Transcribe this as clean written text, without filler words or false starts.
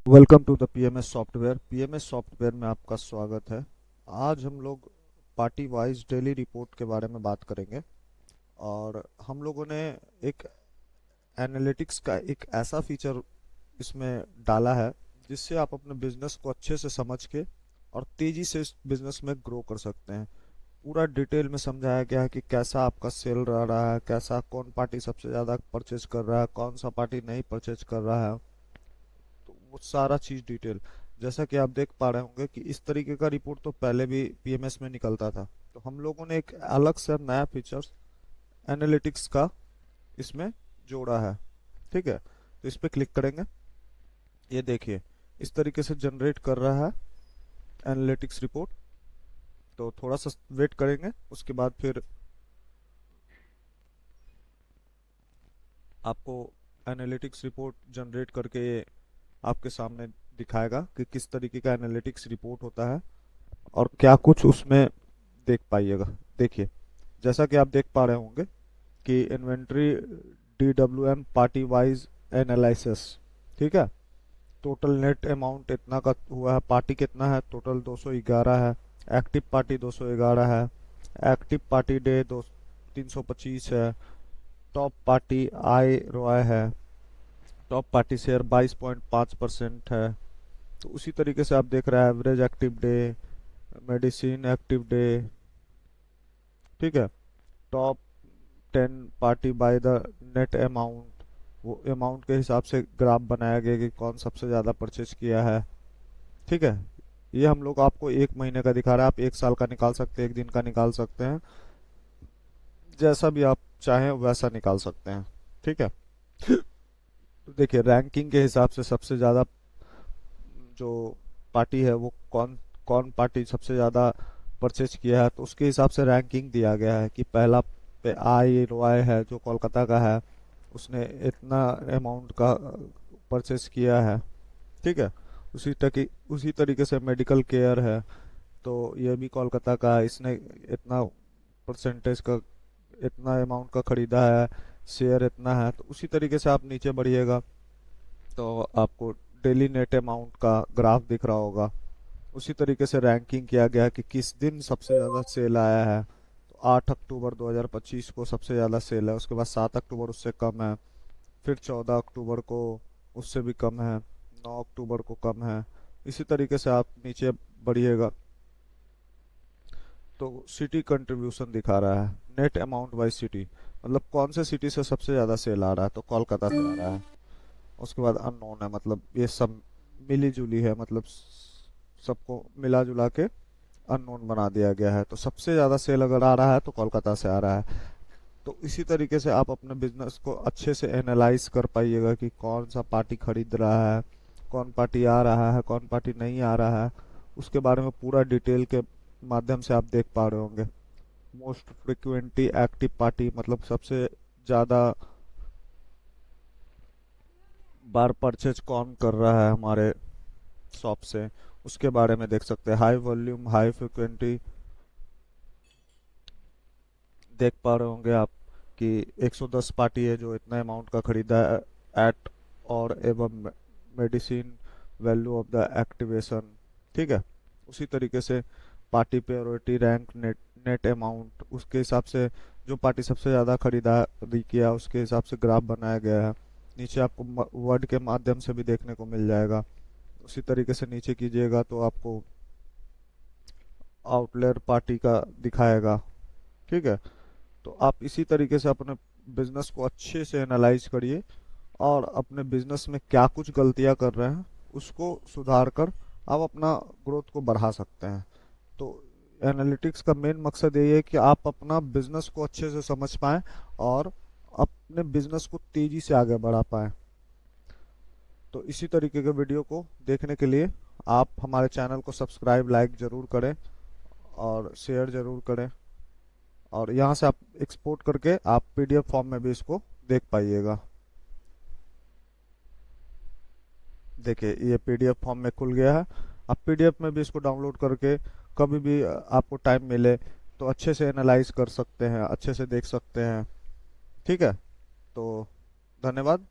Welcome to the PMS software. PMS software में आपका स्वागत है। आज हम लोग पार्टी वाइज डेली रिपोर्ट के बारे में बात करेंगे और हम लोगों ने एक एनालिटिक्स का एक ऐसा फीचर इसमें डाला है जिससे आप अपने बिजनेस को अच्छे से समझ के और तेजी से इस बिजनेस में ग्रो कर सकते हैं। पूरा डिटेल में समझाया गया है कि कैसा आपका सेल रहा है, कैसा कौन पार्टी सबसे ज़्यादा परचेज कर रहा है, कौन सा पार्टी नहीं परचेज कर रहा है। तो वो सारा चीज़ डिटेल, जैसा कि आप देख पा रहे होंगे कि इस तरीके का रिपोर्ट तो पहले भी पीएमएस में निकलता था। तो हम लोगों ने एक अलग से नया फीचर्स एनालिटिक्स का इसमें जोड़ा है। ठीक है, तो इस पे क्लिक करेंगे। ये देखिए इस तरीके से जनरेट कर रहा है एनालिटिक्स रिपोर्ट। तो थोड़ा सा वेट करेंगे, उसके बाद फिर आपको एनालिटिक्स रिपोर्ट जनरेट करके ये आपके सामने दिखाएगा कि किस तरीके का एनालिटिक्स रिपोर्ट होता है और क्या कुछ उसमें देख पाइएगा। देखिए जैसा कि आप देख पा रहे होंगे कि inventory DWM party wise analysis. ठीक है, टोटल नेट अमाउंट इतना का हुआ है, पार्टी कितना है, टोटल 211 है, एक्टिव पार्टी 211 है, एक्टिव पार्टी डे 325 है, टॉप पार्टी आई रॉय है, टॉप पार्टी शेयर 22.5% है। तो उसी तरीके से आप देख रहे हैं average active day, medicine active day. ठीक है, top 10 party by the net amount, वो अमाउंट के हिसाब से ग्राफ बनाया गया कि कौन सबसे ज़्यादा परचेज किया है। ठीक है, ये हम लोग आपको एक महीने का दिखा रहा है, आप एक साल का निकाल सकते हैं, एक दिन का निकाल सकते हैं, जैसा भी आप चाहें वैसा निकाल सकते हैं। ठीक है, तो देखिए रैंकिंग के हिसाब से सबसे ज़्यादा जो पार्टी है वो कौन कौन पार्टी सबसे ज़्यादा परचेज किया है, तो उसके हिसाब से रैंकिंग दिया गया है कि पहला पे आई रॉय है जो कोलकाता का है, उसने इतना अमाउंट का परचेस किया है। ठीक है, उसी तरीके से मेडिकल केयर है, तो ये भी कोलकाता का है, इसने इतना परसेंटेज का इतना अमाउंट का खरीदा है, शेयर इतना है। तो उसी तरीके से आप नीचे बढ़िएगा तो आपको डेली नेट अमाउंट का ग्राफ दिख रहा होगा। उसी तरीके से रैंकिंग किया गया है कि किस दिन सबसे ज़्यादा सेल आया है। तो 8 अक्टूबर 2025 को सबसे ज़्यादा सेल है, उसके बाद 7 अक्टूबर उससे कम है, फिर 14 अक्टूबर को उससे भी कम है, 9 अक्टूबर को कम है। इसी तरीके से आप नीचे बढ़िएगा तो सिटी कंट्रीब्यूशन दिखा रहा है, नेट अमाउंट बाई सिटी, मतलब कौन से सिटी से सबसे ज़्यादा सेल आ रहा है, तो कोलकाता से आ रहा है। उसके बाद अननोन है, मतलब ये सब मिली जुली है, मतलब सबको मिला जुला के अननोन बना दिया गया है। तो सबसे ज़्यादा सेल अगर आ रहा है तो कोलकाता से आ रहा है। तो इसी तरीके से आप अपने बिजनेस को अच्छे से एनालाइज कर पाइएगा कि कौन सा पार्टी खरीद रहा है, कौन पार्टी आ रहा है, कौन पार्टी नहीं आ रहा है। उसके बारे में पूरा डिटेल के माध्यम से आप देख पा रहे होंगे। मोस्ट फ्रिक्वेंटली एक्टिव पार्टी, मतलब सबसे ज़्यादा बार परचेज कौन कर रहा है हमारे शॉप से, उसके बारे में देख सकते हैं। हाई वॉल्यूम हाई फ्रिक्वेंटी देख पा रहे होंगे आप कि 110 पार्टी है जो इतना अमाउंट का खरीदा है एट और एवं medicine value of the activation. ठीक है, उसी तरीके से party priority rank net net amount, उसके हिसाब से जो पार्टी सबसे ज़्यादा खरीदारी किया उसके हिसाब से ग्राफ बनाया गया है। नीचे आपको वर्ड के माध्यम से भी देखने को मिल जाएगा। उसी तरीके से नीचे कीजिएगा तो आपको आउटलेयर पार्टी का दिखाएगा। ठीक है, तो आप इसी तरीके से अपने बिजनेस को अच्छे से एनालाइज करिए और अपने बिजनेस में क्या कुछ गलतियां कर रहे हैं उसको सुधार कर आप अपना ग्रोथ को बढ़ा सकते हैं। तो एनालिटिक्स का मेन मकसद यही है कि आप अपना बिजनेस को अच्छे से समझ पाएं और अपने बिजनेस को तेजी से आगे बढ़ा पाएं। तो इसी तरीके के वीडियो को देखने के लिए आप हमारे चैनल को सब्सक्राइब लाइक ज़रूर करें और शेयर ज़रूर करें, और यहाँ से आप एक्सपोर्ट करके आप पीडीएफ फॉर्म में भी इसको देख पाइएगा। देखिए ये पीडीएफ फॉर्म में खुल गया है। आप पीडीएफ में भी इसको डाउनलोड करके कभी भी आपको टाइम मिले तो अच्छे से एनालाइज कर सकते हैं, अच्छे से देख सकते हैं। ठीक है, तो धन्यवाद।